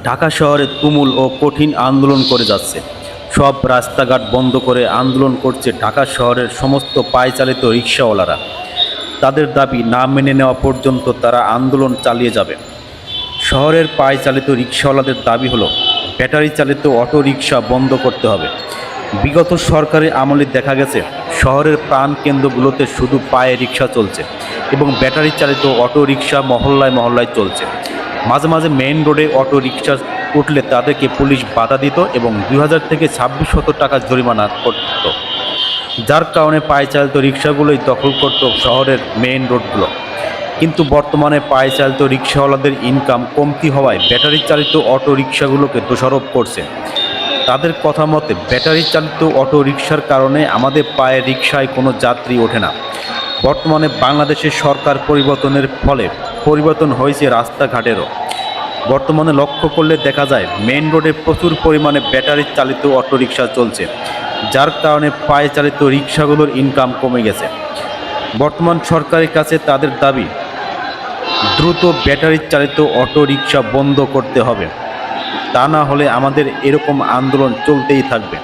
ঢাকা শহরে তুমুল ও কঠিন আন্দোলন করে যাচ্ছে। সব রাস্তাঘাট বন্ধ করে আন্দোলন করছে ঢাকা শহরের সমস্ত পায়চালিত রিকশাওয়ালারা। তাদের দাবি না মেনে নেওয়া পর্যন্ত তারা আন্দোলন চালিয়ে যাবে। শহরের পায়চালিত রিকশাওয়ালাদের দাবি হলো ব্যাটারি চালিত অটো রিকশা বন্ধ করতে হবে। বিগত সরকারের আমলে দেখা গেছে শহরের প্রাণ কেন্দ্রগুলোতে শুধু পায়ে রিকশা চলছে এবং ব্যাটারি চালিত অটো রিকশা মহল্লায় মহল্লায় চলছে। মাঝে মাঝে মেইন রোডে অটো রিকশা উঠলে তাদেরকে পুলিশ বাধা দিত এবং 2000 থেকে 2600 টাকা জরিমানা করত, যার কারণে পায়চালিত রিকশাগুলোই দখল করত শহরের মেইন রোডগুলো। কিন্তু বর্তমানে পায়চালিত রিকশাওয়ালাদের ইনকাম কমতি হওয়ায় ব্যাটারি চালিত অটো রিকশাগুলোকে দোষারোপ করছে। তাদের কথা মতে ব্যাটারি চালিত অটো রিকশার কারণে আমাদের পায়ের রিকশায় কোনো যাত্রী ওঠে না। বর্তমানে বাংলাদেশের সরকার পরিবর্তনের ফলে পরিবর্তন হয়েছে রাস্তাঘাটেরও। বর্তমানে লক্ষ্য করলে দেখা যায় মেইন রোডে প্রচুর পরিমাণে ব্যাটারি চালিত অটো রিকশা চলছে, যার কারণে পায়ে চালিত রিকশাগুলোর ইনকাম কমে গেছে। বর্তমান সরকারের কাছে তাদের দাবি দ্রুত ব্যাটারি চালিত অটো রিকশা বন্ধ করতে হবে, তা না হলে আমাদের এরকম আন্দোলন চলতেই থাকবে।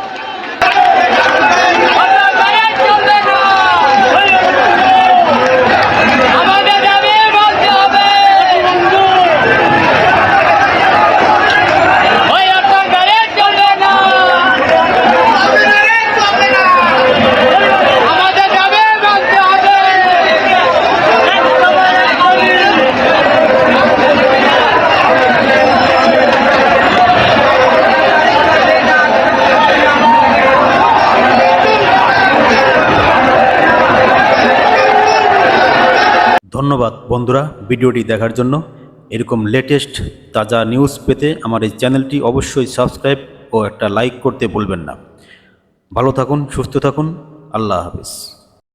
ধন্যবাদ বন্ধুরা ভিডিওটি দেখার জন্য। এরকম লেটেস্ট তাজা নিউজ পেতে আমার এই চ্যানেলটি অবশ্যই সাবস্ক্রাইব ও একটা লাইক করতে ভুলবেন না। ভালো থাকুন, সুস্থ থাকুন, আল্লাহ হাফেজ।